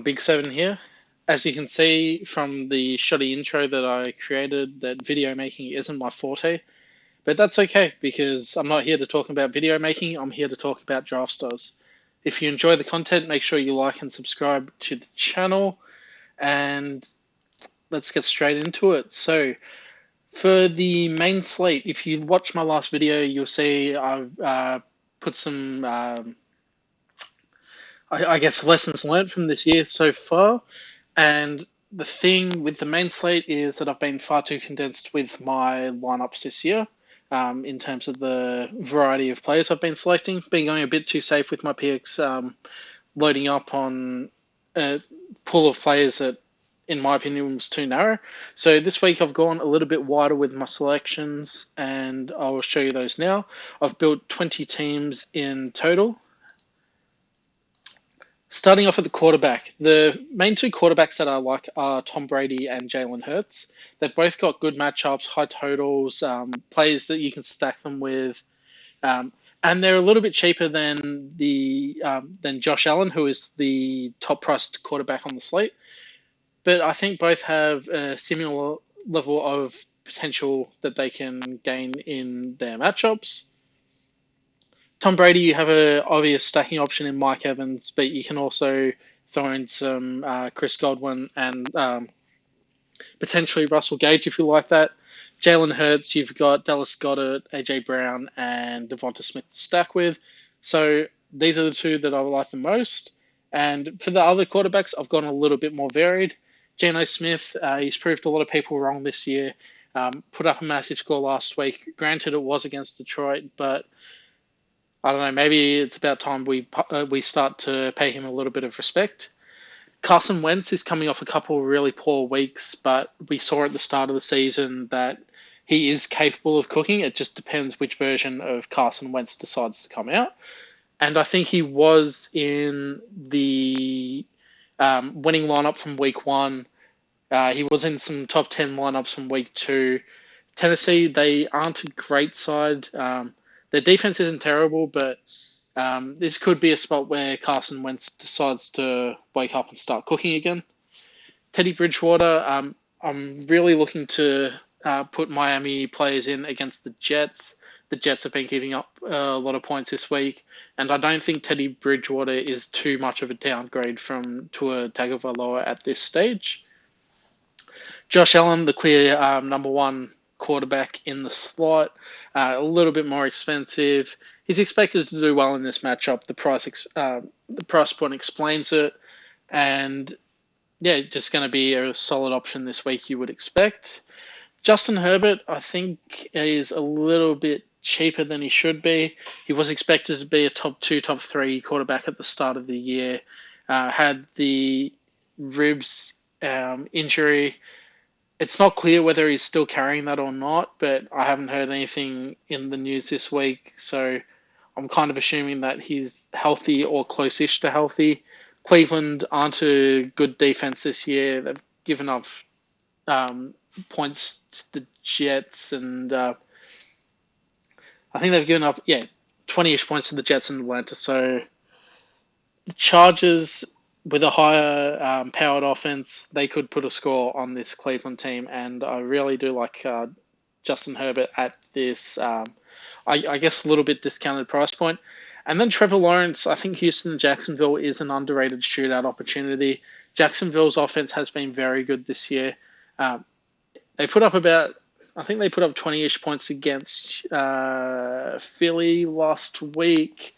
Big Seven here. As you can see from the shoddy intro that I created, that video making isn't my forte, but that's okay because I'm not here to talk about video making, I'm here to talk about Draftstars. If you enjoy the content, make sure you like and subscribe to the channel, and let's get straight into it. So, for the main slate, if you watch my last video, you'll see I've put some I guess lessons learned from this year so far. And the thing with the main slate is that I've been far too condensed with my lineups this year in terms of the variety of players I've been selecting. Been going a bit too safe with my picks, loading up on a pool of players that, in my opinion, was too narrow. So this week I've gone a little bit wider with my selections, and I will show you those now. I've built 20 teams in total. Starting off at the quarterback, the main two quarterbacks that I like are Tom Brady and Jalen Hurts. They've both got good matchups, high totals, players that you can stack them with, and they're a little bit cheaper than Josh Allen, who is the top-priced quarterback on the slate. But I think both have a similar level of potential that they can gain in their matchups. Tom Brady, you have an obvious stacking option in Mike Evans, but you can also throw in some Chris Godwin and potentially Russell Gage if you like that. Jalen Hurts, you've got Dallas Goedert, AJ Brown, and Devonta Smith to stack with. So these are the two that I like the most. And for the other quarterbacks, I've gone a little bit more varied. Geno Smith, he's proved a lot of people wrong this year. Put up a massive score last week. Granted, it was against Detroit, but I don't know, maybe it's about time we start to pay him a little bit of respect. Carson Wentz is coming off a couple of really poor weeks, but we saw at the start of the season that he is capable of cooking. It just depends which version of Carson Wentz decides to come out. And I think he was in the winning lineup from week 1. He was in some top 10 lineups from week 2. Tennessee, they aren't a great side. Their defense isn't terrible, but this could be a spot where Carson Wentz decides to wake up and start cooking again. Teddy Bridgewater, I'm really looking to put Miami players in against the Jets. The Jets have been giving up a lot of points this week, and I don't think Teddy Bridgewater is too much of a downgrade from Tua Tagovailoa at this stage. Josh Allen, the clear number one quarterback in the slot, a little bit more expensive. He's expected to do well in this matchup. The price point explains it, and yeah, just going to be a solid option this week, you would expect. Justin Herbert, I think, is a little bit cheaper than he should be. He was expected to be a top 2, top 3 quarterback at the start of the year. Had the ribs injury. It's not clear whether he's still carrying that or not, but I haven't heard anything in the news this week, so I'm kind of assuming that he's healthy or close-ish to healthy. Cleveland aren't a good defense this year. They've given up points to the Jets, and I think they've given up 20-ish points to the Jets and Atlanta. So the Chargers, with a higher powered offense, they could put a score on this Cleveland team, and I really do like Justin Herbert at this, I guess, a little bit discounted price point. And then Trevor Lawrence, I think Houston and Jacksonville is an underrated shootout opportunity. Jacksonville's offense has been very good this year. They put up 20-ish points against Philly last week.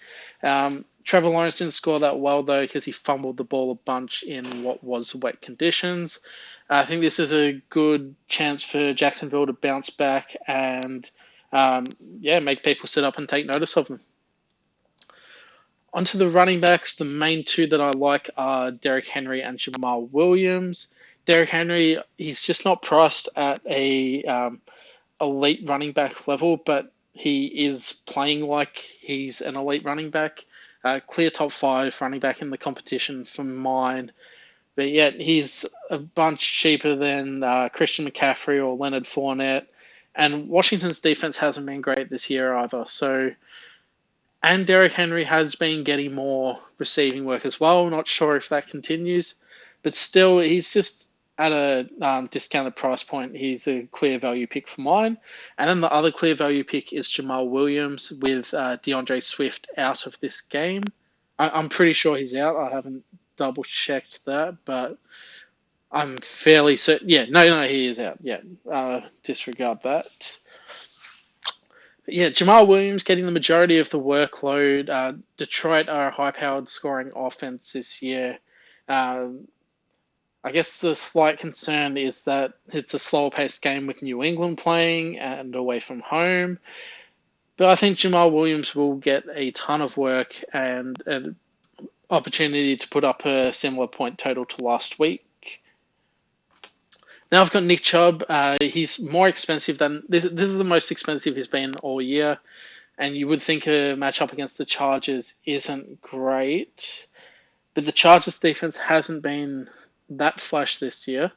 Trevor Lawrence didn't score that well, though, because he fumbled the ball a bunch in what was wet conditions. I think this is a good chance for Jacksonville to bounce back and, make people sit up and take notice of them. Onto the running backs, the main two that I like are Derrick Henry and Jamal Williams. Derrick Henry, he's just not priced at a elite running back level, but he is playing like he's an elite running back. Clear top 5 running back in the competition for mine. But yet he's a bunch cheaper than Christian McCaffrey or Leonard Fournette. And Washington's defense hasn't been great this year either. And Derrick Henry has been getting more receiving work as well. Not sure if that continues. but still, he's just at a discounted price point. He's a clear value pick for mine. And then the other clear value pick is Jamal Williams with DeAndre Swift out of this game. I'm pretty sure he's out. I haven't double checked that, but I'm fairly certain. Yeah, no, he is out. Yeah, disregard that. But yeah, Jamal Williams getting the majority of the workload. Detroit are a high-powered scoring offense this year. I guess the slight concern is that it's a slower-paced game with New England playing and away from home. But I think Jamal Williams will get a ton of work and an opportunity to put up a similar point total to last week. Now I've got Nick Chubb. He's more expensive than this is the most expensive he's been all year, and you would think a matchup against the Chargers isn't great, but the Chargers defense hasn't been that flash this year.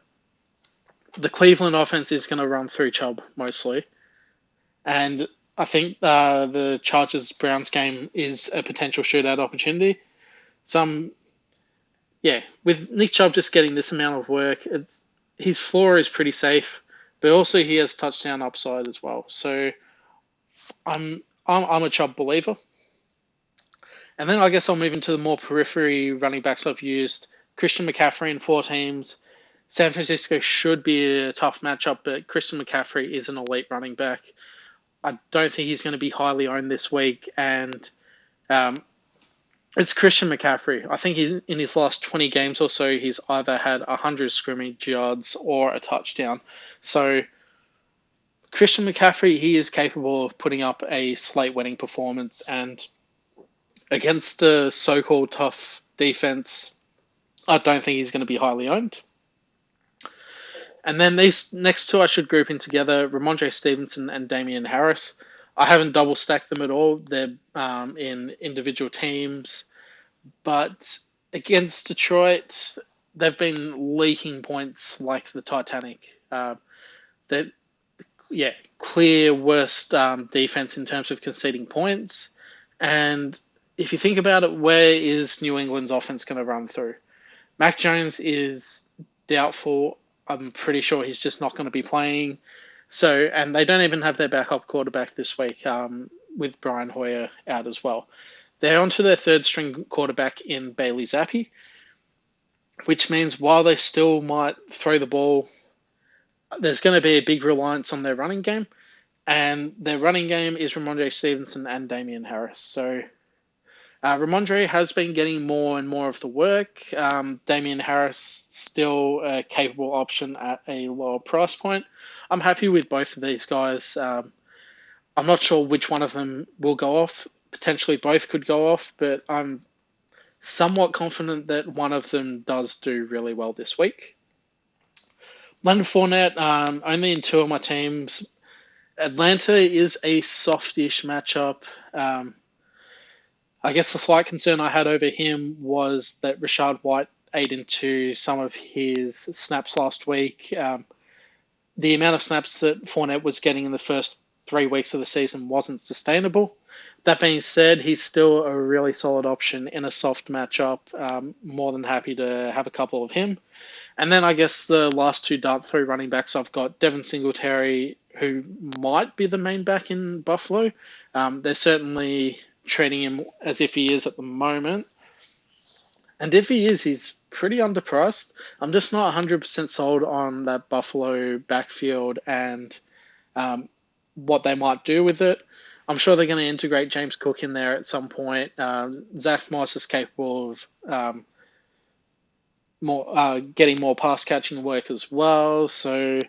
The Cleveland offense is going to run through Chubb mostly, and I think the Chargers-Browns game is a potential shootout opportunity. With Nick Chubb just getting this amount of work, his floor is pretty safe, but also he has touchdown upside as well. So I'm a Chubb believer. And then I guess I'll move into the more periphery running backs I've used. Christian McCaffrey in 4 teams. San Francisco should be a tough matchup, but Christian McCaffrey is an elite running back. I don't think he's going to be highly owned this week, and it's Christian McCaffrey. I think in his last 20 games or so, he's either had 100 scrimmage yards or a touchdown. So Christian McCaffrey, he is capable of putting up a slate-winning performance, and against a so-called tough defense, I don't think he's going to be highly owned. And then these next two I should group in together, Ramondre Stevenson and Damian Harris. I haven't double stacked them at all. They're in individual teams. But against Detroit, they've been leaking points like the Titanic. They're, clear worst defense in terms of conceding points. And if you think about it, where is New England's offense going to run through? Mac Jones is doubtful. I'm pretty sure he's just not going to be playing. So, and they don't even have their backup quarterback this week with Brian Hoyer out as well. They're onto their third string quarterback in Bailey Zappi, which means while they still might throw the ball, there's going to be a big reliance on their running game. And their running game is Ramondre Stevenson and Damian Harris. So Ramondre has been getting more and more of the work. Damian Harris still a capable option at a lower price point. I'm happy with both of these guys. I'm not sure which one of them will go off. Potentially both could go off, but I'm somewhat confident that one of them does do really well this week. Leonard Fournette, only in 2 of my teams. Atlanta is a softish matchup. I guess the slight concern I had over him was that Rachaad White ate into some of his snaps last week. The amount of snaps that Fournette was getting in the first 3 weeks of the season wasn't sustainable. That being said, he's still a really solid option in a soft matchup. More than happy to have a couple of him. And then I guess the last 2 dart through running backs, I've got Devin Singletary, who might be the main back in Buffalo. They're certainly treating him as if he is at the moment. And if he is, he's pretty underpriced. I'm just not 100% sold on that Buffalo backfield and what they might do with it. I'm sure they're going to integrate James Cook in there at some point. Zach Moss is capable of getting more pass catching work as well. So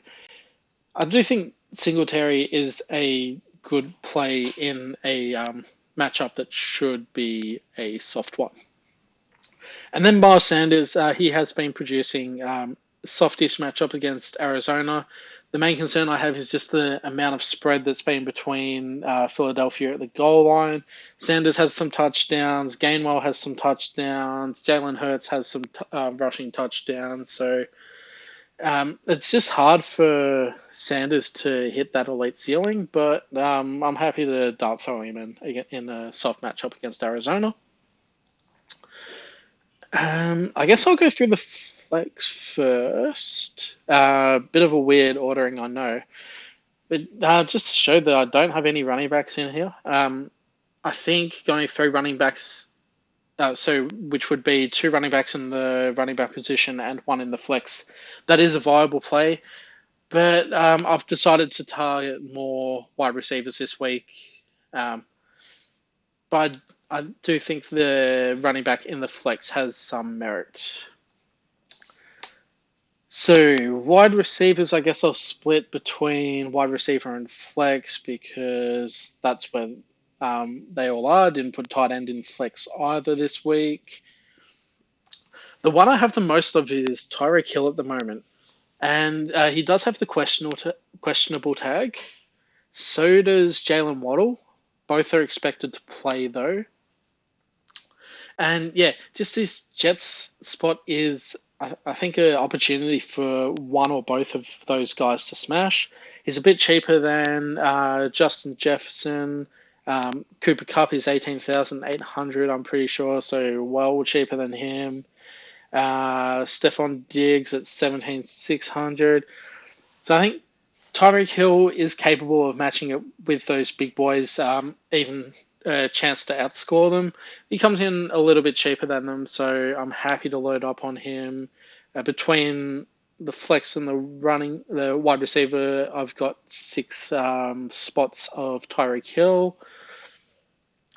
I do think Singletary is a good play in a matchup that should be a soft one. And then Miles Sanders, he has been producing softish matchup against Arizona. The main concern I have is just the amount of spread that's been between Philadelphia at the goal line. Sanders has some touchdowns. Gainwell has some touchdowns. Jalen Hurts has some rushing touchdowns. So it's just hard for Sanders to hit that elite ceiling, but I'm happy to dart throw him in a soft matchup against Arizona. I guess I'll go through the flex first. Bit of a weird ordering, I know. But just to show that I don't have any running backs in here, I think going 3 running backs, so which would be 2 running backs in the running back position and 1 in the flex, that is a viable play. But I've decided to target more wide receivers this week. But I do think the running back in the flex has some merit. So wide receivers, I guess I'll split between wide receiver and flex because that's where they all are. Didn't put tight end in flex either this week. The one I have the most of is Tyreek Hill at the moment, and he does have the questionable tag. So does Jalen Waddle. Both are expected to play though. And yeah, just this Jets spot is, I think, an opportunity for one or both of those guys to smash. He's a bit cheaper than Justin Jefferson. Cooper Kupp is 18,800, I'm pretty sure, so well cheaper than him. Stephon Diggs at 17,600. So I think Tyreek Hill is capable of matching it with those big boys, even a chance to outscore them. He comes in a little bit cheaper than them, so I'm happy to load up on him. Between the flex and the wide receiver, I've got 6 spots of Tyreek Hill,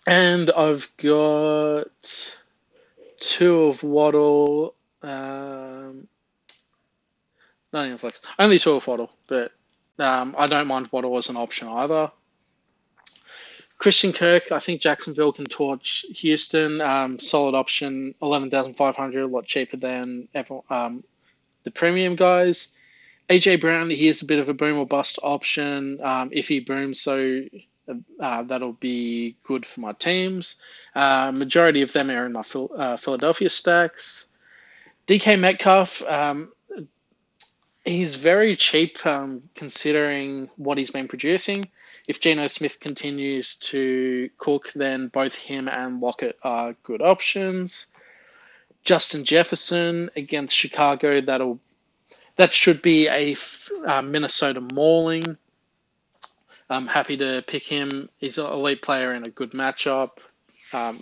and I've got 2 of Waddle. Not even flex, only 2 of Waddle, but I don't mind Waddle as an option either. Christian Kirk, I think Jacksonville can torch Houston. Solid option, 11,500, a lot cheaper than the premium guys. AJ Brown, he is a bit of a boom or bust option. If he booms, so that'll be good for my teams. Majority of them are in my Philadelphia stacks. DK Metcalf, he's very cheap considering what he's been producing. If Geno Smith continues to cook, then both him and Lockett are good options. Justin Jefferson against Chicago, that should be a Minnesota mauling. I'm happy to pick him. He's an elite player in a good matchup.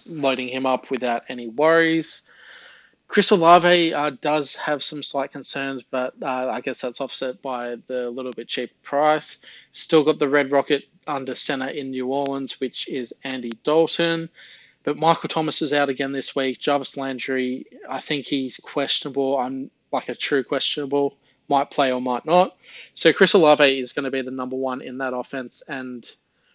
Loading him up without any worries. Chris Olave does have some slight concerns, but I guess that's offset by the little bit cheap price. Still got the Red Rocket under center in New Orleans, which is Andy Dalton. But Michael Thomas is out again this week. Jarvis Landry, I think he's questionable. I'm like a true questionable. Might play or might not. So Chris Olave is going to be the number 1 in that offense. And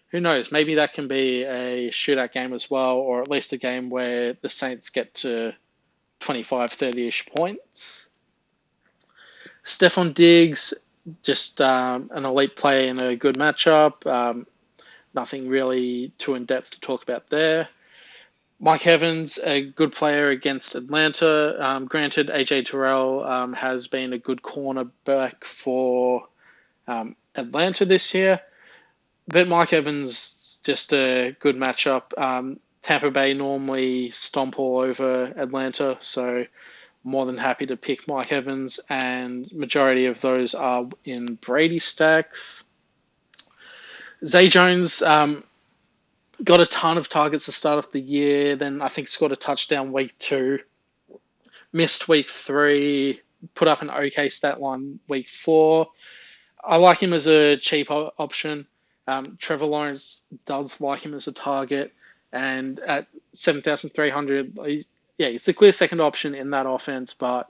who knows, maybe that can be a shootout game as well, or at least a game where the Saints get to 25, 30-ish points. Stephon Diggs, just an elite play in a good matchup. Nothing really too in-depth to talk about there. Mike Evans, a good player against Atlanta. Granted, AJ Terrell has been a good cornerback for Atlanta this year. But Mike Evans, just a good matchup. Tampa Bay normally stomp all over Atlanta, so more than happy to pick Mike Evans, and majority of those are in Brady stacks. Zay Jones got a ton of targets to start off the year, then I think scored a touchdown week 2, missed week 3, put up an okay stat line week 4. I like him as a cheap option. Trevor Lawrence does like him as a target. And at 7,300, he's the clear second option in that offense. But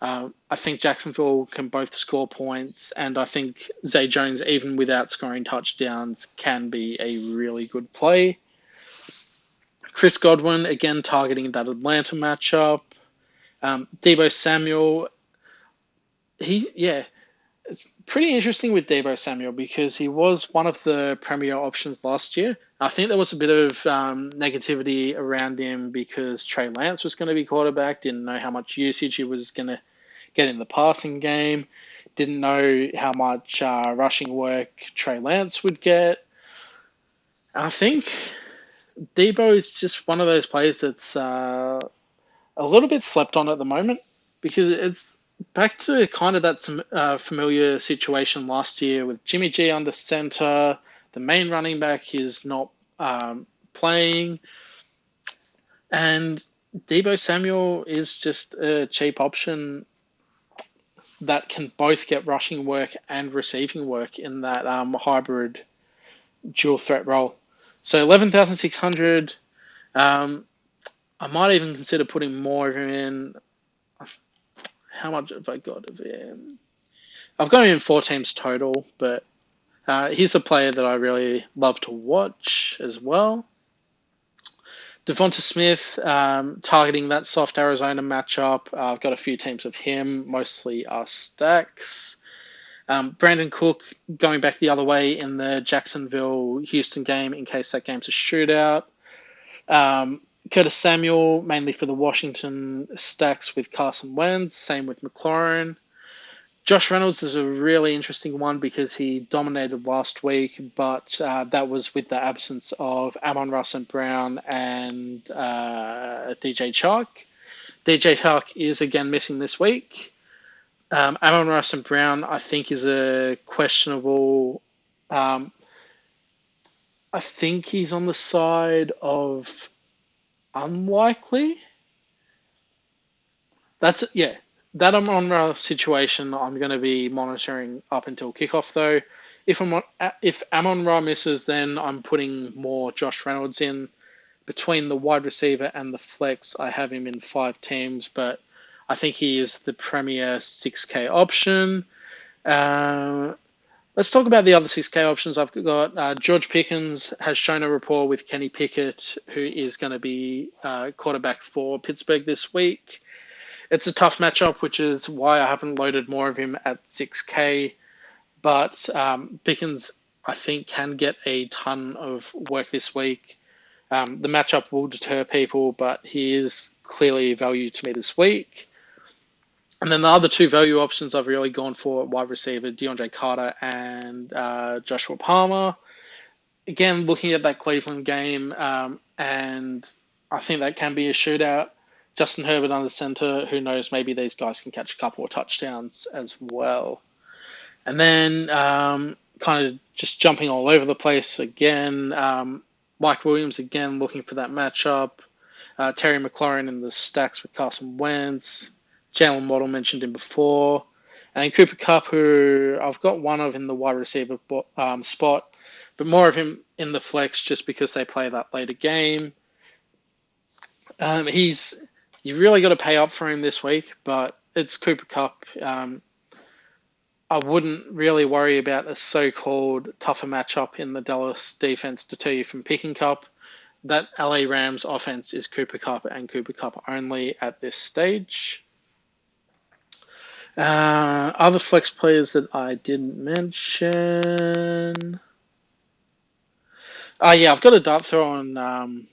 I think Jacksonville can both score points. And I think Zay Jones, even without scoring touchdowns, can be a really good play. Chris Godwin, again, targeting that Atlanta matchup. Deebo Samuel, it's pretty interesting with Deebo Samuel because he was one of the premier options last year. I think there was a bit of negativity around him because Trey Lance was going to be quarterback, didn't know how much usage he was going to get in the passing game, didn't know how much rushing work Trey Lance would get. I think Deebo is just one of those players that's a little bit slept on at the moment because back to kind of that familiar situation last year with Jimmy G under center. The main running back is not playing, and Deebo Samuel is just a cheap option that can both get rushing work and receiving work in that hybrid dual threat role. So 11,600. I might even consider putting more of him in. How much have I got of him? I've got him in 4 teams total, but he's a player that I really love to watch as well. Devonta Smith, targeting that soft Arizona matchup. I've got a few teams of him, mostly stacks. Brandon Cook going back the other way in the Jacksonville-Houston game in case that game's a shootout. Curtis Samuel, mainly for the Washington stacks with Carson Wentz, same with McLaurin. Josh Reynolds is a really interesting one because he dominated last week, but that was with the absence of Amon-Ra St. Brown and DJ Chark. DJ Chark is again missing this week. Amon-Ra St. Brown, I think, is a questionable. I think he's on the side of unlikely. That's that Amon-Ra situation I'm going to be monitoring up until kickoff though. If Amon-Ra misses, then I'm putting more Josh Reynolds in. Between the wide receiver and the flex, I have him in 5 teams, but I think he is the premier 6K option. Let's talk about the other 6K options I've got. George Pickens has shown a rapport with Kenny Pickett, who is going to be quarterback for Pittsburgh this week. It's a tough matchup, which is why I haven't loaded more of him at 6K. But Pickens, I think, can get a ton of work this week. The matchup will deter people, but he is clearly value to me this week. And then the other 2 value options I've really gone for, wide receiver, DeAndre Carter and Joshua Palmer. Again, looking at that Cleveland game, and I think that can be a shootout. Justin Herbert under center, who knows, maybe these guys can catch a couple of touchdowns as well. And then kind of just jumping all over the place again, Mike Williams again looking for that matchup. Terry McLaurin in the stacks with Carson Wentz. Jalen Waddle mentioned him before. And Cooper Kupp, who I've got one of in the wide receiver spot, but more of him in the flex just because they play that later game. You really got to pay up for him this week, but it's Cooper Kupp. I wouldn't really worry about a so-called tougher matchup in the Dallas defense to deter you from picking Kupp. That LA Rams offense is Cooper Kupp and Cooper Kupp only at this stage. Other flex players that I didn't mention. I've got a dart throw on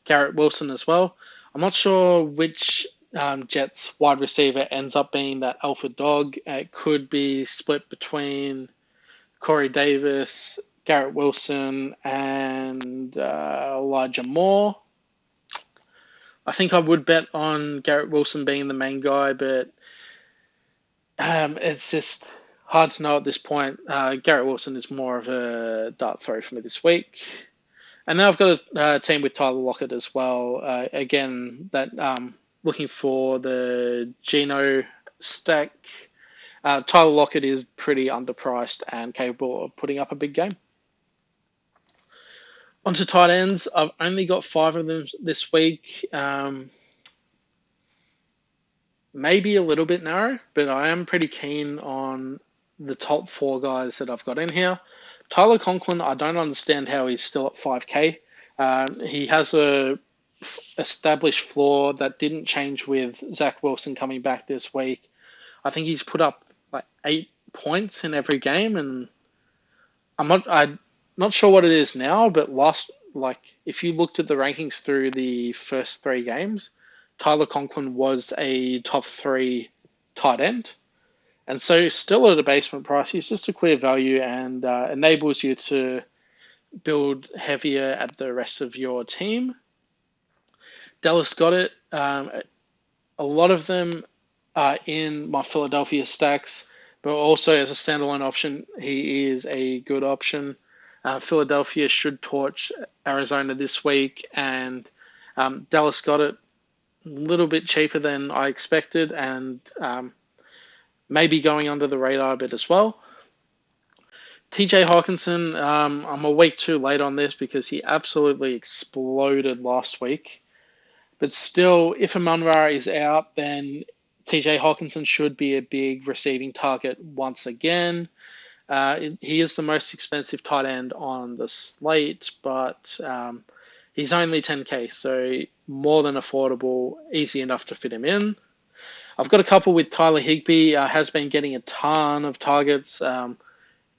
Garrett Wilson as well. I'm not sure which Jets wide receiver ends up being that alpha dog. It could be split between Corey Davis, Garrett Wilson, and Elijah Moore. I think I would bet on Garrett Wilson being the main guy, but it's just hard to know at this point. Garrett Wilson is more of a dart throw for me this week. And then I've got a team with Tyler Lockett as well. Again, that looking for the Geno stack. Tyler Lockett is pretty underpriced and capable of putting up a big game. Onto tight ends. I've only got 5 of them this week. Maybe a little bit narrow, but I am pretty keen on the top 4 guys that I've got in here. Tyler Conklin, I don't understand how he's still at 5K. He has a established floor that didn't change with Zach Wilson coming back this week. I think he's put up like 8 points in every game, and I'm not sure what it is now, but if you looked at the rankings through the first 3 games, Tyler Conklin was a top 3 tight end. And so still at a basement price, he's just a clear value and enables you to build heavier at the rest of your team. Dallas got it. A lot of them in my Philadelphia stacks, but also as a standalone option, he is a good option. Philadelphia should torch Arizona this week, and Dallas got it a little bit cheaper than I expected, and maybe going under the radar a bit as well. TJ Hawkinson, I'm a week too late on this because he absolutely exploded last week. But still, if Amon-Ra is out, then TJ Hawkinson should be a big receiving target once again. He is the most expensive tight end on the slate, but he's only 10K, so more than affordable, easy enough to fit him in. I've got a couple with Tyler Higbee, has been getting a ton of targets.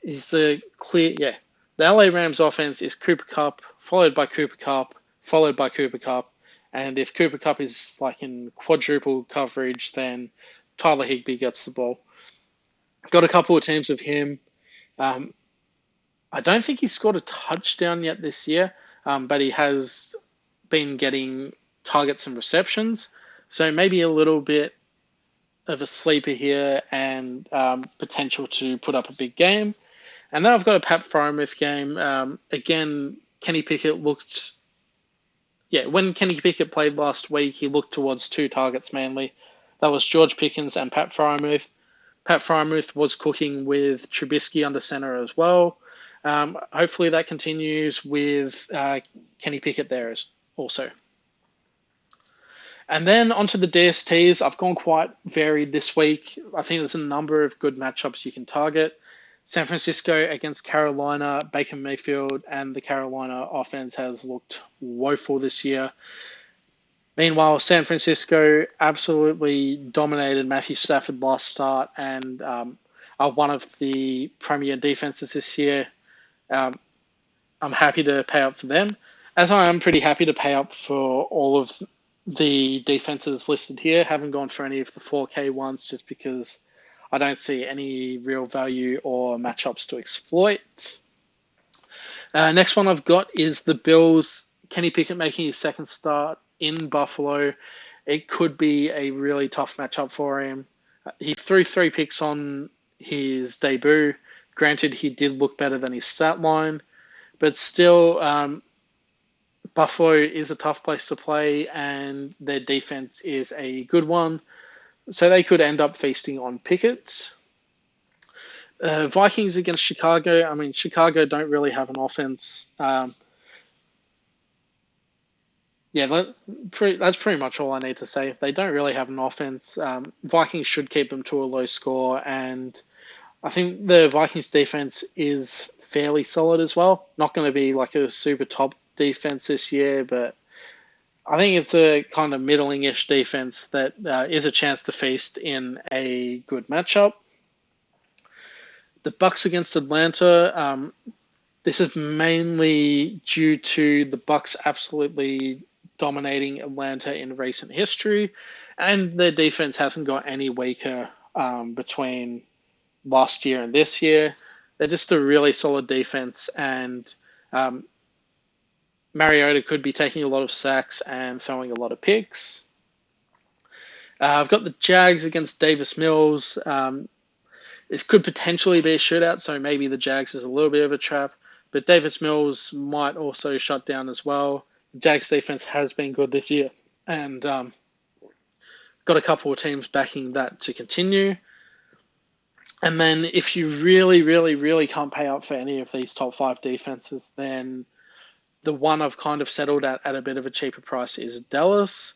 He's the clear, yeah. The LA Rams offense is Cooper Kupp, followed by Cooper Kupp, followed by Cooper Kupp. And if Cooper Kupp is like in quadruple coverage, then Tyler Higbee gets the ball. Got a couple of teams of him. I don't think he's scored a touchdown yet this year, but he has been getting targets and receptions. So maybe a little bit of a sleeper here and potential to put up a big game. And then I've got a Pat Freiermuth game. Again, Kenny Pickett looked... Yeah, when Kenny Pickett played last week, he looked towards two targets mainly. That was George Pickens and Pat Freiermuth. Pat Freiermuth was cooking with Trubisky under center as well. Hopefully that continues with Kenny Pickett there also. And then onto the DSTs. I've gone quite varied this week. I think there's a number of good matchups you can target. San Francisco against Carolina, Baker Mayfield, and the Carolina offense has looked woeful this year. Meanwhile, San Francisco absolutely dominated Matthew Stafford last start and are one of the premier defenses this year. I'm happy to pay up for them, as I am pretty happy to pay up for all of the defenses listed here. Haven't gone for any of the 4K ones just because I don't see any real value or matchups to exploit. Next one I've got is the Bills. Kenny Pickett making his second start in Buffalo. It could be a really tough matchup for him. He threw 3 picks on his debut. Granted, he did look better than his stat line, but still, Buffalo is a tough place to play, and their defense is a good one. So they could end up feasting on Pickett. Vikings against Chicago. I mean, Chicago don't really have an offense. That's pretty much all I need to say. They don't really have an offense. Vikings should keep them to a low score, and I think the Vikings defense is fairly solid as well. Not going to be like a super top defense this year, but I think it's a kind of middling-ish defense that is a chance to feast in a good matchup. The Bucks against Atlanta. This is mainly due to the Bucks absolutely dominating Atlanta in recent history, and their defense hasn't got any weaker between last year and this year. They're just a really solid defense, and Mariota could be taking a lot of sacks and throwing a lot of picks. I've got the Jags against Davis Mills. This could potentially be a shootout, so maybe the Jags is a little bit of a trap, but Davis Mills might also shut down as well. The Jags defense has been good this year, and got a couple of teams backing that to continue. And then if you really, really, really can't pay up for any of these top 5 defenses, then the one I've kind of settled at a bit of a cheaper price is Dallas,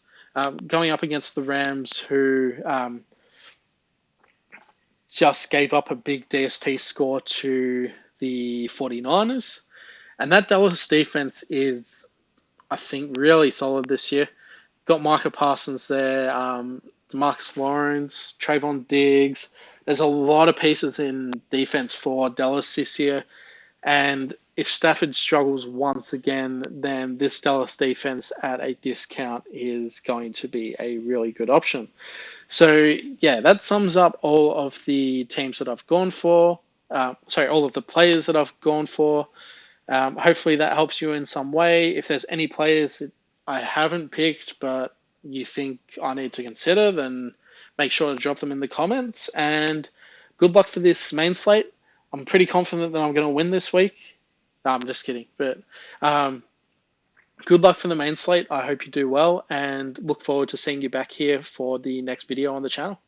going up against the Rams, who just gave up a big DST score to the 49ers. And that Dallas defense is, I think, really solid this year. Got Micah Parsons there, DeMarcus Lawrence, Trayvon Diggs. There's a lot of pieces in defense for Dallas this year. And if Stafford struggles once again, then this Dallas defense at a discount is going to be a really good option. So, yeah, that sums up all of the teams that I've gone for. All of the players that I've gone for. Hopefully that helps you in some way. If there's any players that I haven't picked but you think I need to consider, then make sure to drop them in the comments. And good luck for this main slate. I'm pretty confident that I'm going to win this week. No, I'm just kidding. But good luck for the main slate. I hope you do well and look forward to seeing you back here for the next video on the channel.